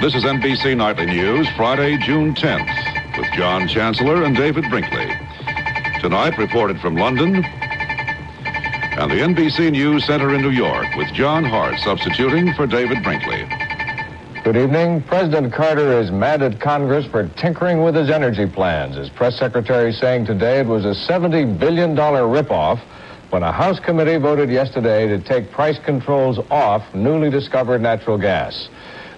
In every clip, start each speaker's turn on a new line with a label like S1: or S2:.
S1: This is NBC Nightly News, Friday, June 10th, with John Chancellor and David Brinkley. Tonight, reported from London and the NBC News Center in New York, with John Hart substituting for David Brinkley.
S2: Good evening. President Carter is mad at Congress for tinkering with his energy plans. His press secretary saying today it was a $70 billion ripoff when a House committee voted yesterday to take price controls off newly discovered natural gas.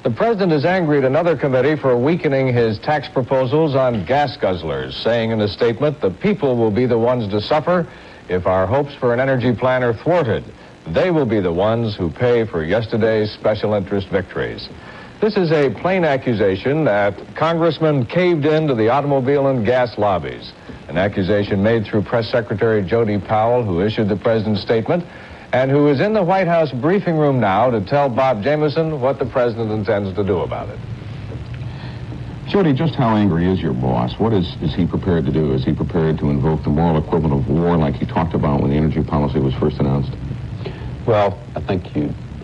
S2: The president is angry at another committee for weakening his tax proposals on gas guzzlers, saying in a statement, the people will be the ones to suffer if our hopes for an energy plan are thwarted. They will be the ones who pay for yesterday's special interest victories. This is a plain accusation that congressmen caved in to the automobile and gas lobbies, an accusation made through Press Secretary Jody Powell, who issued the president's statement, and who is in the White House briefing room now to tell Bob Jameson what the president intends to do about it.
S3: Jody, just how angry is your boss? What is he prepared to do? Is he prepared to invoke the moral equivalent of war like he talked about when the energy policy was first announced?
S4: Well, I think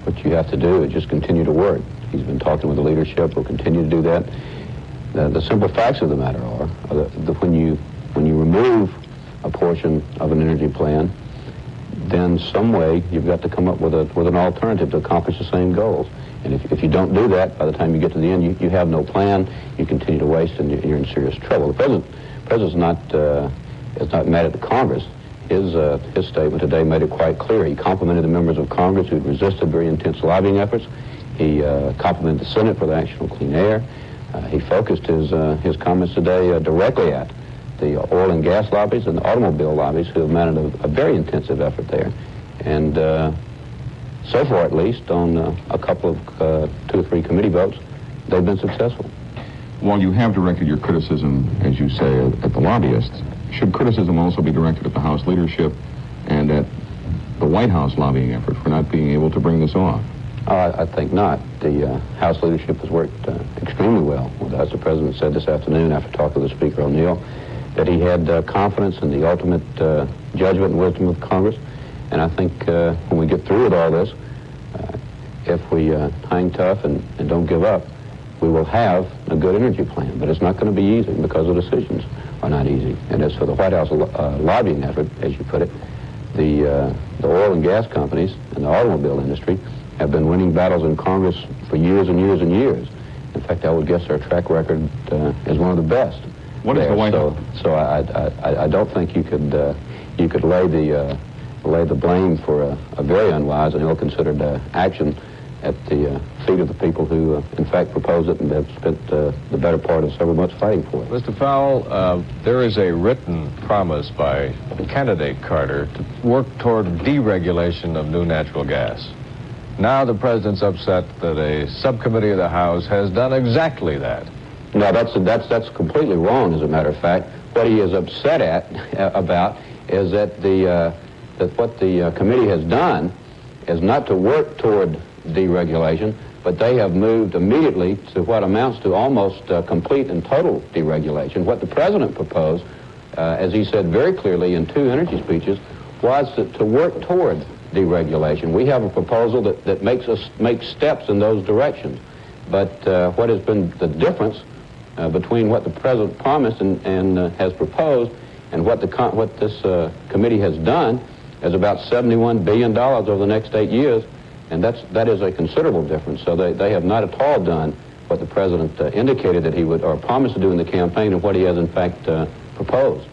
S4: what you have to do is just continue to work. He's been talking with the leadership. We'll continue to do that. The simple facts of the matter are that when you remove a portion of an energy plan, then some way you've got to come up with an alternative to accomplish the same goals. And if you don't do that, by the time you get to the end, you have no plan, you continue to waste, and you're in serious trouble. The president's not mad at the Congress. His statement today made it quite clear. He complimented the members of Congress who had resisted very intense lobbying efforts. He complimented the Senate for the Action on Clean Air. He focused his comments today directly at the oil and gas lobbies and the automobile lobbies who have mounted a very intensive effort there. And so far, at least, on a couple of 2 or 3 committee votes, they've been successful.
S3: While you have directed your criticism, as you say, at the lobbyists, should criticism also be directed at the House leadership and at the White House lobbying effort for not being able to bring this off?
S4: I think not. The House leadership has worked extremely well with us. The president said this afternoon, after talking to the Speaker O'Neill, that he had confidence in the ultimate judgment and wisdom of Congress. And I think when we get through with all this, if we hang tough and don't give up, we will have a good energy plan. But it's not going to be easy because the decisions are not easy. And as for the White House lobbying effort, as you put it, the oil and gas companies and the automobile industry have been winning battles in Congress for years and years and years. In fact, I would guess our track record is one of the best.
S3: What is the White House?
S4: So I don't think you could lay the blame for a very unwise and ill-considered action at the feet of the people who, in fact, proposed it and have spent the better part of several months fighting for it.
S2: Mr. Powell, there is a written promise by candidate Carter to work toward deregulation of new natural gas. Now the president's upset that a subcommittee of the House has done exactly that.
S4: No, that's completely wrong, as a matter of fact. What he is upset about is that what the committee has done is not to work toward deregulation, but they have moved immediately to what amounts to almost complete and total deregulation. What the president proposed, as he said very clearly in 2 energy speeches, was to work toward deregulation. We have a proposal that makes steps in those directions. But what has been the difference between what the president promised and has proposed and what this committee has done is about $71 billion over the next 8 years, and that is a considerable difference. So they have not at all done what the president indicated that he would, or promised to do in the campaign, and what he has in fact proposed.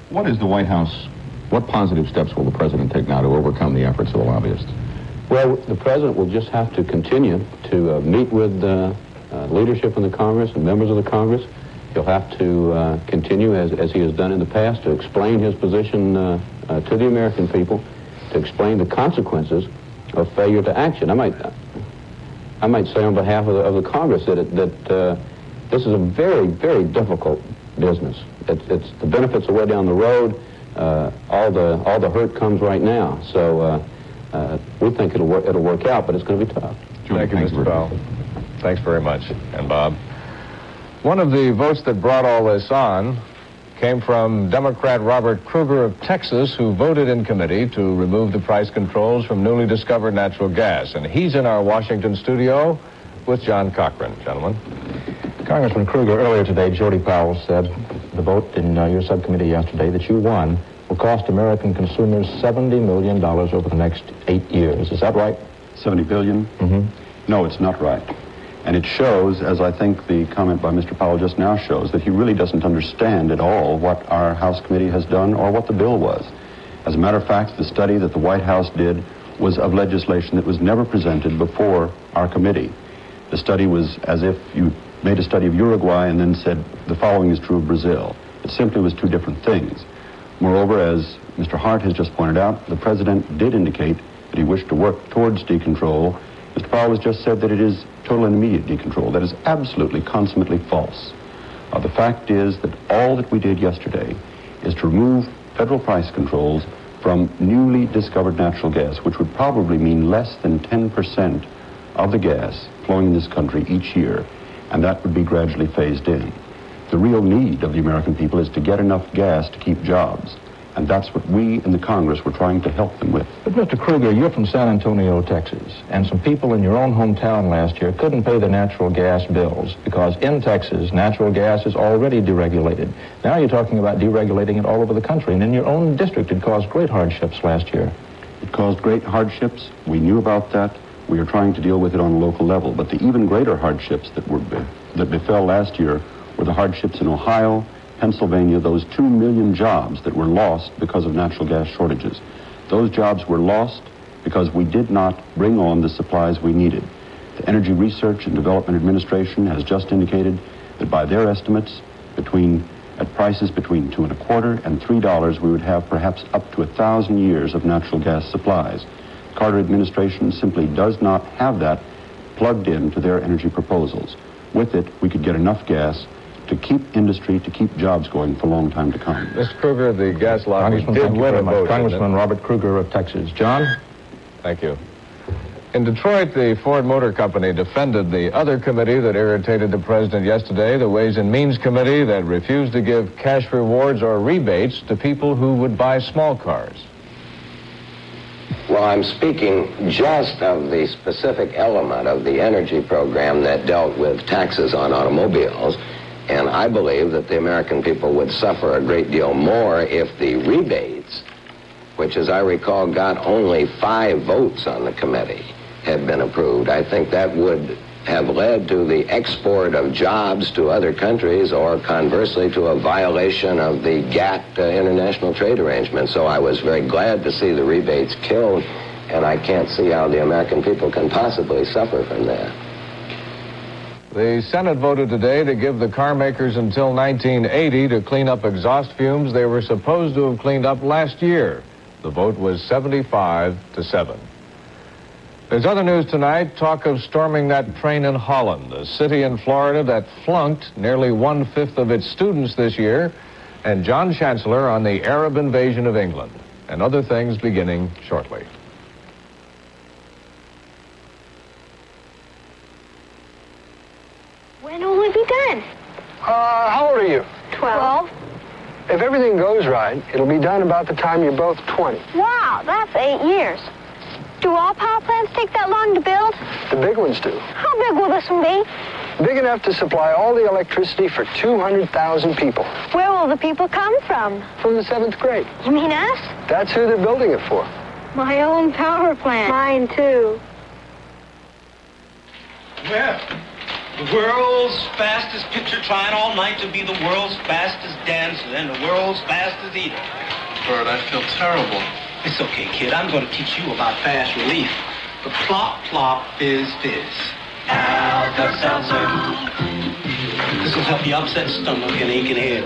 S3: What is the White House? What positive steps will the president take now to overcome the efforts of the lobbyists?
S4: Well, the president will just have to continue to meet with leadership in the Congress and members of the Congress. He'll have to continue, as he has done in the past, to explain his position to the American people, to explain the consequences of failure to action. I might say on behalf of the Congress that this is a very, very difficult business. It's the benefits are way down the road. All the hurt comes right now. So we think it'll work out, but it's going to be tough.
S2: Thank you, Mr. Powell. Thanks very much. And Bob. One of the votes that brought all this on came from Democrat Robert Kruger of Texas, who voted in committee to remove the price controls from newly discovered natural gas. And he's in our Washington studio. with John Cochran. Gentlemen.
S5: Congressman Kruger, earlier today, Jody Powell said the vote in your subcommittee yesterday that you won will cost American consumers $70 million over the next 8 years. Is that right?
S6: 70 billion?
S5: Mm-hmm.
S6: No, it's not right. And it shows, as I think the comment by Mr. Powell just now shows, that he really doesn't understand at all what our House committee has done or what the bill was. As a matter of fact, the study that the White House did was of legislation that was never presented before our committee. The study was as if you made a study of Uruguay and then said the following is true of Brazil. It simply was two different things. Moreover, as Mr. Hart has just pointed out, the President did indicate that he wished to work towards decontrol. Mr. Powell has just said that it is total and immediate decontrol. That is absolutely, consummately false. The fact is that all that we did yesterday is to remove federal price controls from newly discovered natural gas, which would probably mean less than 10% of the gas flowing in this country each year, and that would be gradually phased in. The real need of the American people is to get enough gas to keep jobs, and that's what we in the Congress were trying to help them with.
S5: But Mr. Kruger, you're from San Antonio, Texas, and some people in your own hometown last year couldn't pay the natural gas bills because in Texas, natural gas is already deregulated. Now you're talking about deregulating it all over the country, and in your own district it caused great hardships last year.
S6: It caused great hardships. We knew about that. We are trying to deal with it on a local level. But the even greater hardships that befell last year were the hardships in Ohio, Pennsylvania, those 2 million jobs that were lost because of natural gas shortages. Those jobs were lost because we did not bring on the supplies we needed. The Energy Research and Development Administration has just indicated that by their estimates, at prices between $2.25 and $3, we would have perhaps up to 1,000 years of natural gas supplies. The Carter administration simply does not have that plugged into their energy proposals. With it, we could get enough gas to keep industry, to keep jobs going for a long time to come.
S2: Mr. Kruger, the gas lobby did win a vote.
S5: Congressman Robert Kruger of Texas. John?
S2: Thank you. In Detroit, the Ford Motor Company defended the other committee that irritated the president yesterday, the Ways and Means Committee that refused to give cash rewards or rebates to people who would buy small cars.
S7: Well, I'm speaking just of the specific element of the energy program that dealt with taxes on automobiles. And I believe that the American people would suffer a great deal more if the rebates, which as I recall got only 5 votes on the committee, had been approved. I think that would have led to the export of jobs to other countries or conversely to a violation of the GATT international trade arrangement. So I was very glad to see the rebates killed, and I can't see how the American people can possibly suffer from that.
S2: The Senate voted today to give the car makers until 1980 to clean up exhaust fumes they were supposed to have cleaned up last year. The vote was 75-7. There's other news tonight, talk of storming that train in Holland, a city in Florida that flunked nearly 1/5 of its students this year, and John Chancellor on the Arab invasion of England, and other things beginning shortly.
S8: When will we be done?
S9: How old are you?
S8: 12.
S9: If everything goes right, it'll be done about the time you're both 20.
S8: Wow, that's 8 years. Do all power plants take that long to build?
S9: The big ones do.
S8: How big will this one be?
S9: Big enough to supply all the electricity for 200,000 people.
S8: Where will the people come from?
S9: From the 7th grade.
S8: You mean us?
S9: That's who they're building it for.
S8: My own power plant. Mine, too.
S10: Well, the world's fastest pitcher trying all night to be the world's fastest dancer and the world's fastest eater. Bert, I feel terrible. It's okay, kid. I'm going to teach you about fast relief. The plop, plop, fizz, fizz. Alka-Seltzer. This will help you upset stomach and aching head.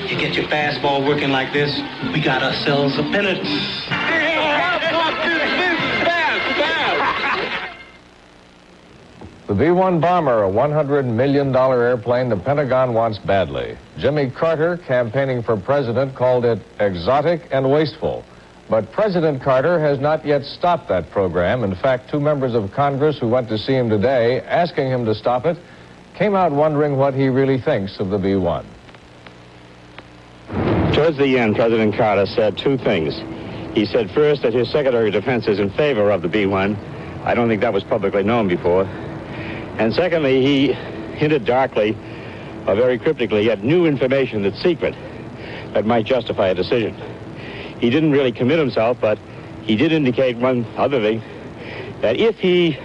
S10: You get your fastball working like this, we got ourselves a pennant.
S2: The B-1 bomber, a $100 million airplane the Pentagon wants badly. Jimmy Carter, campaigning for president, called it exotic and wasteful. But President Carter has not yet stopped that program. In fact, 2 members of Congress who went to see him today, asking him to stop it, came out wondering what he really thinks of the B-1.
S11: Towards the end, President Carter said 2 things. He said first that his Secretary of Defense is in favor of the B-1. I don't think that was publicly known before. And secondly, he hinted darkly, or very cryptically, at new information that's secret that might justify a decision. He didn't really commit himself, but he did indicate one other thing, that if he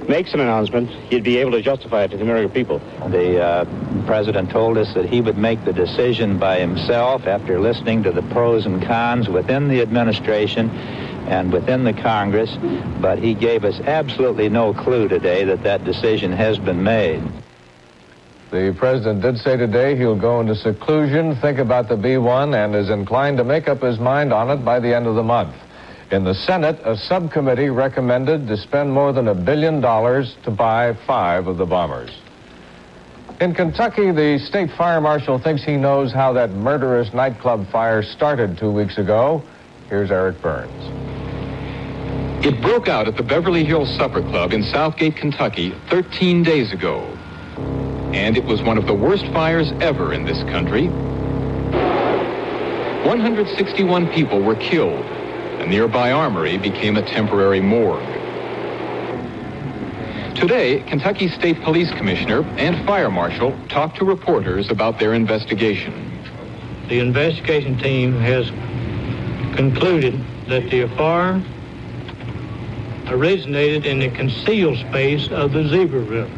S11: makes an announcement, he'd be able to justify it to the American people.
S12: The president told us that he would make the decision by himself after listening to the pros and cons within the administration and within the Congress, but he gave us absolutely no clue today that that decision has been made.
S2: The president did say today he'll go into seclusion, think about the B-1, and is inclined to make up his mind on it by the end of the month. In the Senate, a subcommittee recommended to spend more than $1 billion to buy 5 of the bombers. In Kentucky, the state fire marshal thinks he knows how that murderous nightclub fire started 2 weeks ago. Here's Eric Burns.
S13: It broke out at the Beverly Hills Supper Club in Southgate, Kentucky, 13 days ago. And it was one of the worst fires ever in this country. 161 people were killed. A nearby armory became a temporary morgue. Today, Kentucky State Police Commissioner and Fire Marshal talked to reporters about their investigation.
S14: The investigation team has concluded that the fire originated in the concealed space of the zebra river.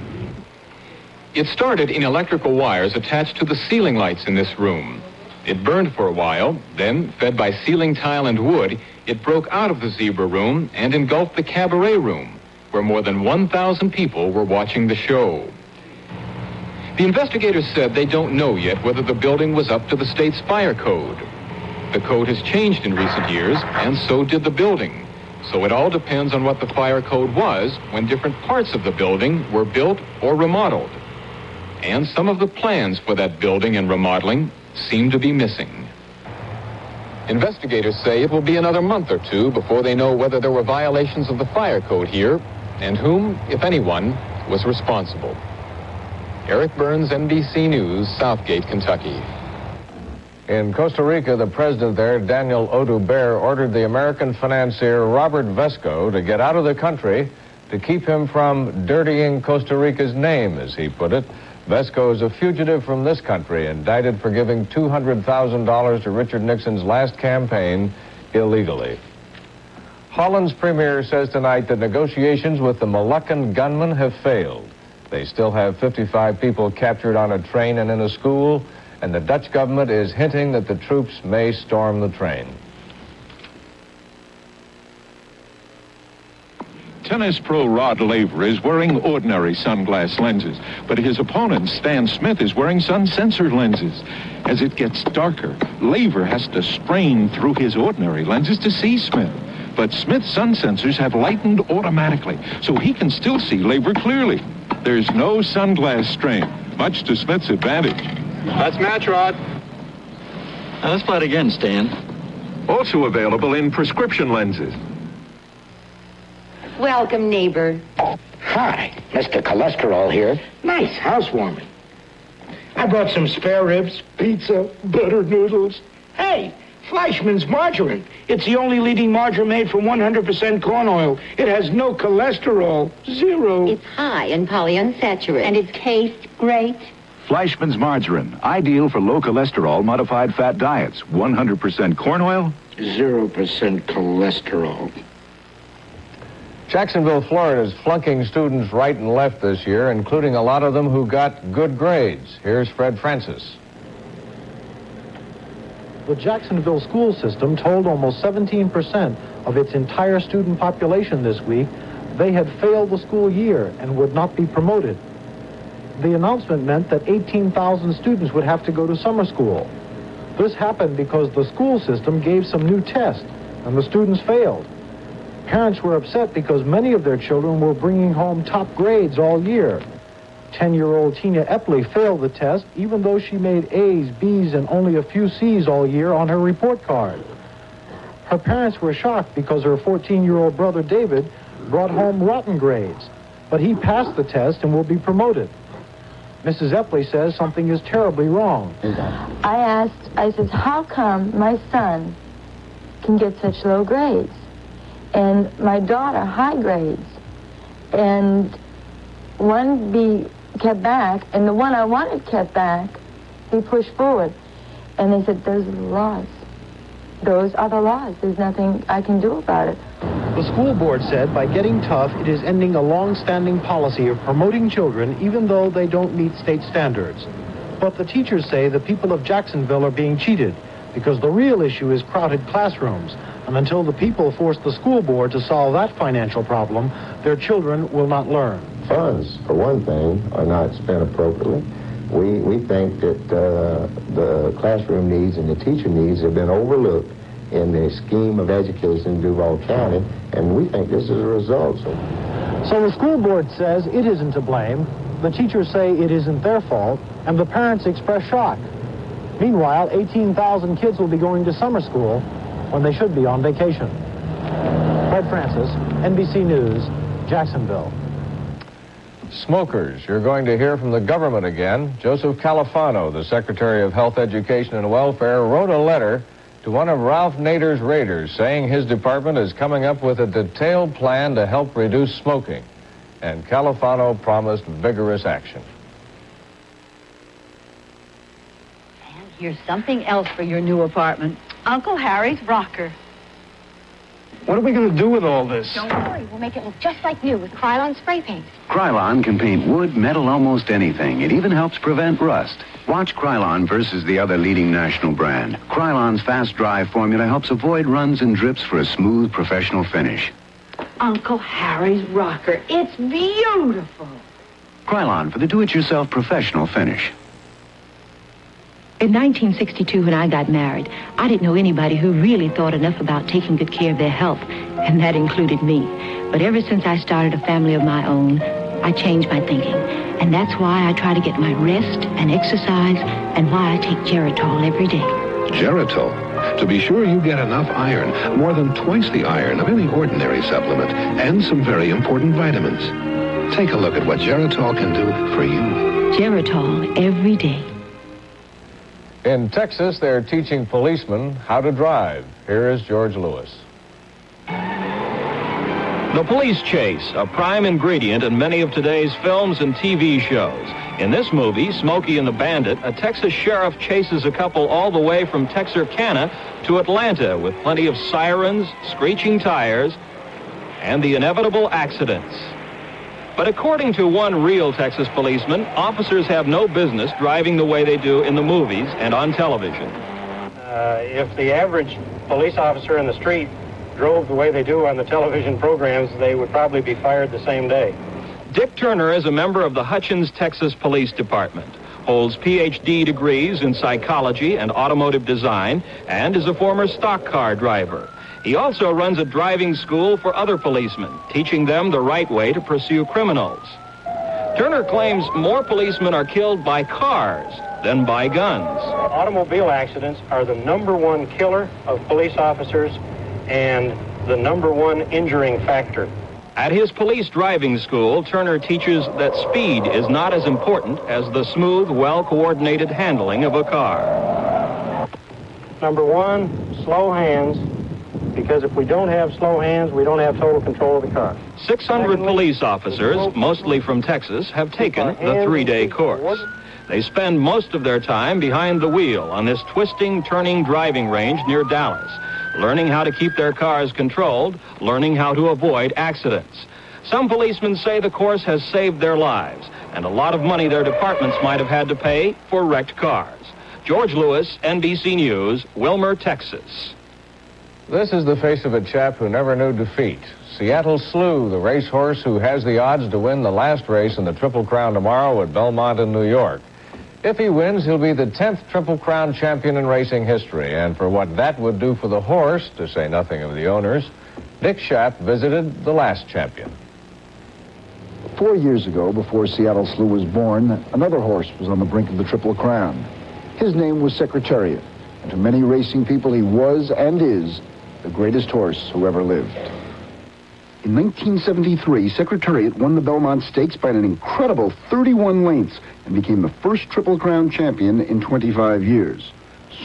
S13: It started in electrical wires attached to the ceiling lights in this room. It burned for a while, then, fed by ceiling tile and wood, it broke out of the zebra room and engulfed the cabaret room, where more than 1,000 people were watching the show. The investigators said they don't know yet whether the building was up to the state's fire code. The code has changed in recent years, and so did the building. So it all depends on what the fire code was when different parts of the building were built or remodeled. And some of the plans for that building and remodeling seem to be missing. Investigators say it will be another month or two before they know whether there were violations of the fire code here and whom, if anyone, was responsible. Eric Burns, NBC News, Southgate, Kentucky.
S2: In Costa Rica, the president there, Daniel Oduber, ordered the American financier Robert Vesco to get out of the country to keep him from dirtying Costa Rica's name, as he put it. Vesco is a fugitive from this country, indicted for giving $200,000 to Richard Nixon's last campaign illegally. Holland's premier says tonight that negotiations with the Moluccan gunmen have failed. They still have 55 people captured on a train and in a school, and the Dutch government is hinting that the troops may storm the train.
S15: Tennis pro Rod Laver is wearing ordinary sunglass lenses, but his opponent, Stan Smith, is wearing sun-censored lenses. As it gets darker, Laver has to strain through his ordinary lenses to see Smith. But Smith's sun sensors have lightened automatically, so he can still see Laver clearly. There's no sunglass strain, much to Smith's advantage.
S16: That's match, Rod.
S15: Now let's play it again, Stan. Also available in prescription lenses.
S17: Welcome, neighbor.
S18: Hi, Mr. Cholesterol here. Nice housewarming. I brought some spare ribs, pizza, buttered noodles. Hey, Fleischmann's margarine. It's the only leading margarine made from 100% corn oil. It has no cholesterol. Zero.
S17: It's high in polyunsaturated. And it tastes great.
S19: Fleischmann's margarine, ideal for low cholesterol modified fat diets. 100% corn oil,
S18: 0% cholesterol.
S2: Jacksonville, Florida is flunking students right and left this year, including a lot of them who got good grades. Here's Fred Francis.
S20: The Jacksonville school system told almost 17% of its entire student population this week they had failed the school year and would not be promoted. The announcement meant that 18,000 students would have to go to summer school. This happened because the school system gave some new tests and the students failed. Parents were upset because many of their children were bringing home top grades all year. 10-year-old Tina Epley failed the test even though she made A's, B's, and only a few C's all year on her report card. Her parents were shocked because her 14-year-old brother David brought home rotten grades, but he passed the test and will be promoted. Mrs. Epley says something is terribly wrong.
S21: I said, how come my son can get such low grades? And my daughter, high grades. And one be kept back, and the one I wanted kept back, be pushed forward. And they said, those are the laws. Those are the laws. There's nothing I can do about it.
S20: The school board said by getting tough, it is ending a long-standing policy of promoting children even though they don't meet state standards. But the teachers say the people of Jacksonville are being cheated because the real issue is crowded classrooms. And until the people force the school board to solve that financial problem, their children will not learn.
S16: Funds, for one thing, are not spent appropriately. We think that the classroom needs and the teacher needs have been overlooked in the scheme of education in Duval County, and we think this is a result.
S20: So the school board says it isn't to blame, the teachers say it isn't their fault, and the parents express shock. Meanwhile, 18,000 kids will be going to summer school when they should be on vacation. Fred Francis, NBC News, Jacksonville.
S2: Smokers, you're going to hear from the government again. Joseph Califano, the Secretary of Health, Education, and Welfare, wrote a letter to one of Ralph Nader's raiders saying his department is coming up with a detailed plan to help reduce smoking. And Califano promised vigorous action.
S22: And here's something else for your new apartment. Uncle Harry's rocker.
S23: What are we going to do with all this?
S8: Don't worry, we'll make it look just like new with Krylon spray paint.
S19: Krylon can paint wood, metal, almost anything. It even helps prevent rust. Watch Krylon versus the other leading national brand. Krylon's fast dry formula helps avoid runs and drips for a smooth, professional finish.
S22: Uncle Harry's rocker. It's beautiful.
S19: Krylon for the do-it-yourself professional finish.
S24: In 1962, when I got married, I didn't know anybody who really thought enough about taking good care of their health, and that included me. But ever since I started a family of my own, I changed my thinking. And that's why I try to get my rest and exercise, and why I take Geritol every day.
S1: Geritol. To be sure you get enough iron, more than twice the iron of any ordinary supplement, and some very important vitamins. Take a look at what Geritol can do for you.
S24: Geritol every day.
S2: In Texas, they're teaching policemen how to drive. Here is George Lewis.
S25: The police chase, a prime ingredient in many of today's films and TV shows. In this movie, Smokey and the Bandit, a Texas sheriff chases a couple all the way from Texarkana to Atlanta with plenty of sirens, screeching tires, and the inevitable accidents. But according to one real Texas policeman, officers have no business driving the way they do in the movies and on television.
S14: If the average police officer in the street drove the way they do on the television programs, they would probably be fired the same day.
S25: Dick Turner is a member of the Hutchins, Texas Police Department, holds Ph.D. degrees in psychology and automotive design, and is a former stock car driver. He also runs a driving school for other policemen, teaching them the right way to pursue criminals. Turner claims more policemen are killed by cars than by guns.
S14: Automobile accidents are the #1 killer of police officers and the #1 injuring factor.
S25: At his police driving school, Turner teaches that speed is not as important as the smooth, well-coordinated handling of a car.
S14: #1, slow hands. Because if we don't have slow hands, we don't have total control of the car.
S25: 600 police officers, mostly from Texas, have taken the 3-day course. They spend most of their time behind the wheel on this twisting, turning driving range near Dallas, learning how to keep their cars controlled, learning how to avoid accidents. Some policemen say the course has saved their lives, and a lot of money their departments might have had to pay for wrecked cars. George Lewis, NBC News, Wilmer, Texas.
S2: This is the face of a chap who never knew defeat. Seattle Slew, the racehorse who has the odds to win the last race in the Triple Crown tomorrow at Belmont in New York. If he wins, he'll be the 10th Triple Crown champion in racing history. And for what that would do for the horse, to say nothing of the owners, Dick Schaap visited the last champion.
S26: 4 years ago, before Seattle Slew was born, another horse was on the brink of the Triple Crown. His name was Secretariat, and to many racing people, he was and is the greatest horse who ever lived. In 1973, Secretariat won the Belmont Stakes by an incredible 31 lengths and became the first Triple Crown champion in 25 years.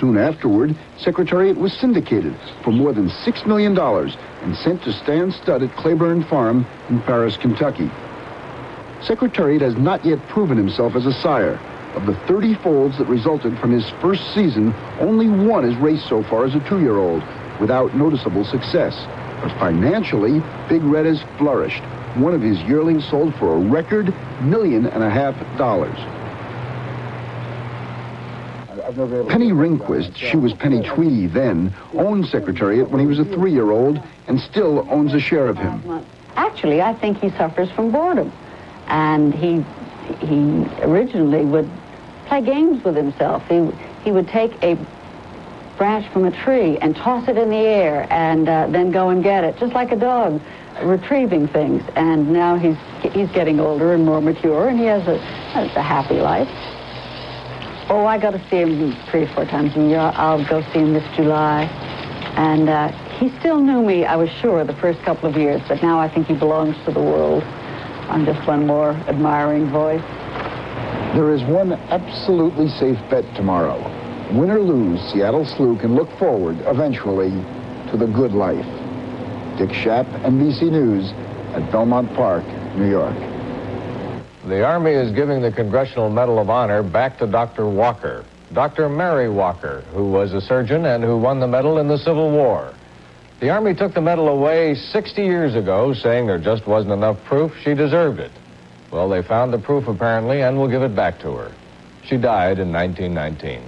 S26: Soon afterward, Secretariat was syndicated for more than $6 million and sent to stand stud at Claiborne Farm in Paris, Kentucky. Secretariat has not yet proven himself as a sire. Of the 30 foals that resulted from his first season, only one has raced so far as a 2-year-old, without noticeable success. But financially, Big Red has flourished. One of his yearlings sold for a record $1.5 million. Penny Ringquist, she was Penny Tweedy then, owned Secretariat when he was a 3-year-old and still owns a share of him.
S3: Actually, I think he suffers from boredom. And he originally would play games with himself. He would take a branch from a tree and toss it in the air and then go and get it, just like a dog retrieving things. And now he's getting older and more mature, and he has a happy life. Oh, I got to see him 3 or 4 times a year. I'll go see him this July. And he still knew me, I was sure, the first couple of years, but now I think he belongs to the world. I'm just one more admiring voice.
S26: There is one absolutely safe bet tomorrow. Win or lose, Seattle Slew can look forward, eventually, to the good life. Dick Schaap, NBC News, at Belmont Park, New York.
S2: The Army is giving the Congressional Medal of Honor back to Dr. Walker, Dr. Mary Walker, who was a surgeon and who won the medal in the Civil War. The Army took the medal away 60 years ago, saying there just wasn't enough proof she deserved it. Well, they found the proof, apparently, and will give it back to her. She died in 1919.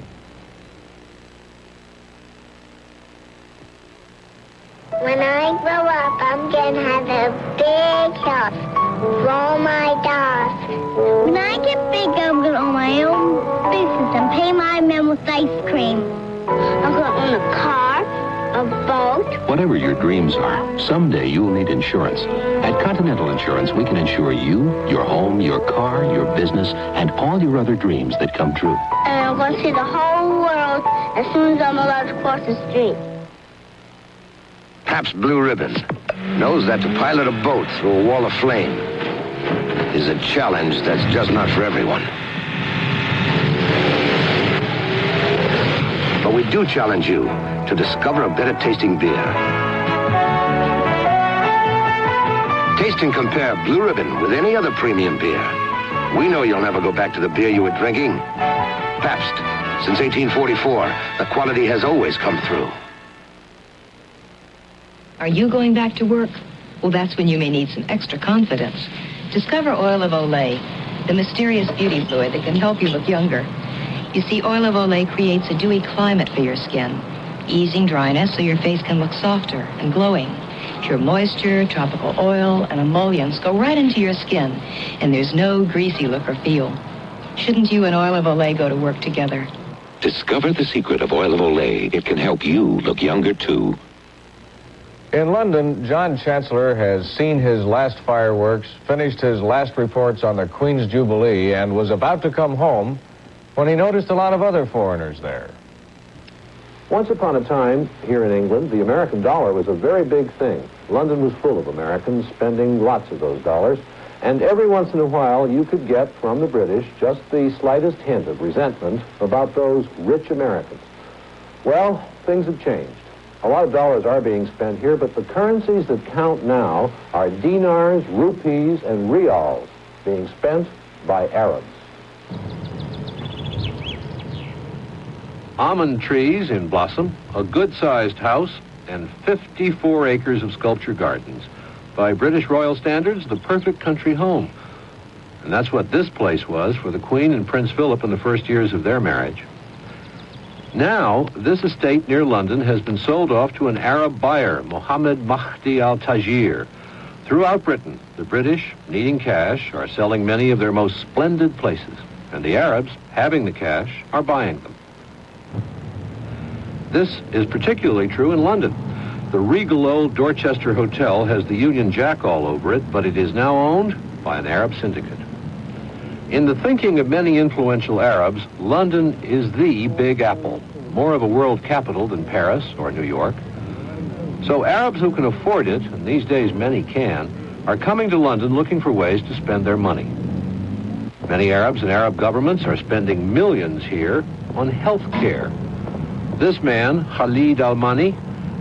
S8: When I grow up, I'm going to have a big house with all my dolls. When I get big, I'm going to own my own business and pay my men with ice cream. I'm going to own a car, a boat.
S4: Whatever your dreams are, someday you will need insurance. At Continental Insurance, we can insure you, your home, your car, your business, and all your other dreams that come true.
S8: And I'm going to see the whole world as soon as I'm allowed to cross the street.
S4: Pabst Blue Ribbon knows that to pilot a boat through a wall of flame is a challenge that's just not for everyone. But we do challenge you to discover a better tasting beer. Taste and compare Blue Ribbon with any other premium beer. We know you'll never go back to the beer you were drinking. Pabst, since 1844, the quality has always come through.
S24: Are you going back to work? Well, that's when you may need some extra confidence. Discover Oil of Olay, the mysterious beauty fluid that can help you look younger. You see, Oil of Olay creates a dewy climate for your skin, easing dryness so your face can look softer and glowing. Pure moisture, tropical oil, and emollients go right into your skin, and there's no greasy look or feel. Shouldn't you and Oil of Olay go to work together?
S4: Discover the secret of Oil of Olay. It can help you look younger, too.
S2: In London, John Chancellor has seen his last fireworks, finished his last reports on the Queen's Jubilee, and was about to come home when he noticed a lot of other foreigners there.
S5: Once upon a time, here in England, the American dollar was a very big thing. London was full of Americans spending lots of those dollars, and every once in a while you could get from the British just the slightest hint of resentment about those rich Americans. Well, things have changed. A lot of dollars are being spent here, but the currencies that count now are dinars, rupees, and rials being spent by Arabs.
S6: Almond trees in blossom, a good-sized house, and 54 acres of sculpture gardens. By British royal standards, the perfect country home. And that's what this place was for the Queen and Prince Philip in the first years of their marriage. Now, this estate near London has been sold off to an Arab buyer, Mohammed Mahdi al-Tajir. Throughout Britain, the British, needing cash, are selling many of their most splendid places, and the Arabs, having the cash, are buying them. This is particularly true in London. The regal old Dorchester Hotel has the Union Jack all over it, but it is now owned by an Arab syndicate. In the thinking of many influential Arabs, London is the Big Apple, more of a world capital than Paris or New York. So Arabs who can afford it, and these days many can, are coming to London looking for ways to spend their money. Many Arabs and Arab governments are spending millions here on health care. This man, Khalid Al-Mani,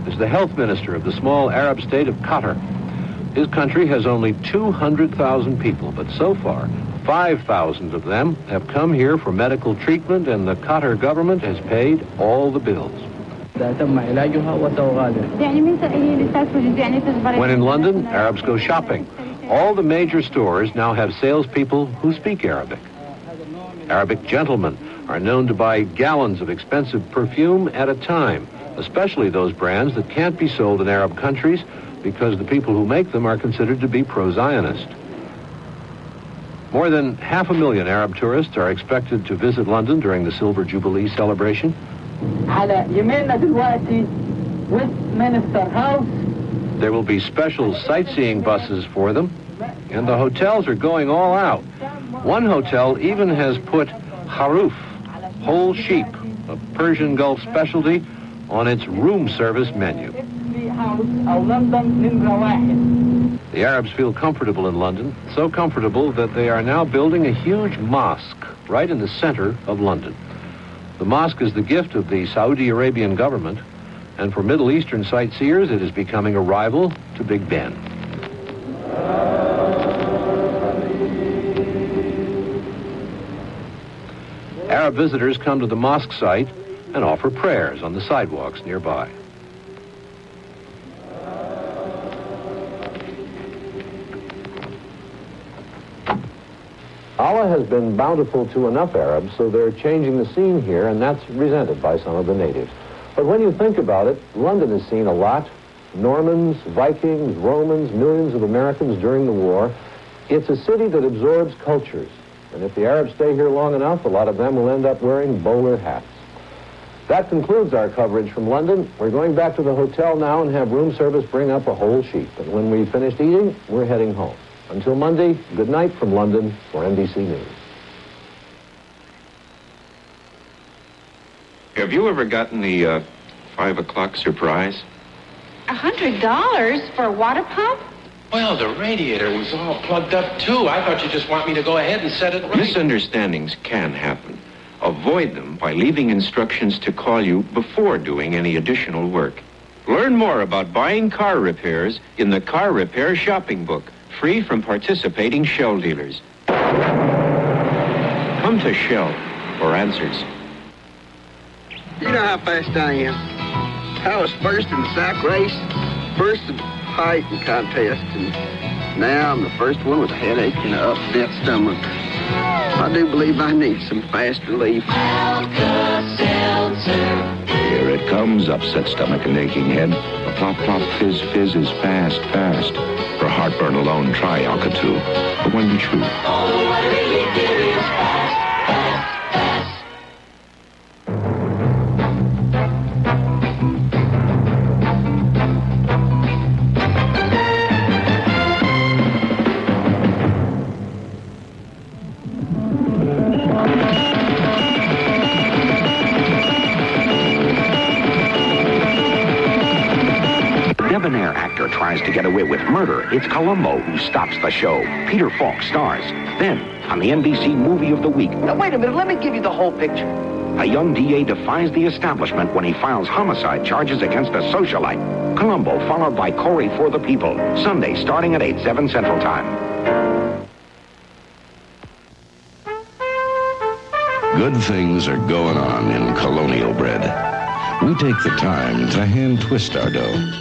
S6: is the health minister of the small Arab state of Qatar. His country has only 200,000 people, but so far, 5,000 of them have come here for medical treatment, and the Qatar government has paid all the bills. When in London, Arabs go shopping. All the major stores now have salespeople who speak Arabic. Arabic gentlemen are known to buy gallons of expensive perfume at a time, especially those brands that can't be sold in Arab countries because the people who make them are considered to be pro-Zionist. More than 500,000 Arab tourists are expected to visit London during the Silver Jubilee celebration. There will be special sightseeing buses for them, and the hotels are going all out. One hotel even has put haruf, whole sheep, a Persian Gulf specialty, on its room service menu. The Arabs feel comfortable in London, so comfortable that they are now building a huge mosque right in the center of London. The mosque is the gift of the Saudi Arabian government, and for Middle Eastern sightseers, it is becoming a rival to Big Ben. Arab visitors come to the mosque site and offer prayers on the sidewalks nearby.
S5: Allah has been bountiful to enough Arabs, so they're changing the scene here, and that's resented by some of the natives. But when you think about it, London has seen a lot. Normans, Vikings, Romans, millions of Americans during the war. It's a city that absorbs cultures. And if the Arabs stay here long enough, a lot of them will end up wearing bowler hats. That concludes our coverage from London. We're going back to the hotel now and have room service bring up a whole sheep. And when we've finished eating, we're heading home. Until Monday, good night from London for NBC News.
S15: Have you ever gotten the 5 o'clock surprise?
S22: $100 for a water pump?
S7: Well, the radiator was all plugged up, too. I thought you just want me to go ahead and set it right.
S15: Misunderstandings can happen. Avoid them by leaving instructions to call you before doing any additional work. Learn more about buying car repairs in the Car Repair Shopping Book, free from participating Shell dealers. Come to Shell for answers.
S9: You know how fast I am. I was first in the sack race, first in the height and contest, and now I'm the first one with a headache and an upset stomach. I do believe I need some fast relief.
S10: Here it comes, upset stomach and aching head. A plop, plop, fizz, fizz is fast, fast. For heartburn alone, try Alka-2. But when you chew.
S11: Oh, what a relief it is. Fast, fast, fast.
S12: Debonair actor tries to get away with murder. It's Columbo who stops the show. Peter Falk stars. Then, on the NBC Movie of the Week.
S4: Now, wait a minute. Let me give you the whole picture.
S12: A young DA defies the establishment when he files homicide charges against a socialite. Columbo, followed by Corey for the People. Sunday, starting at 8, 7 Central Time.
S13: Good things are going on in Colonial Bread. We take the time to hand twist our dough.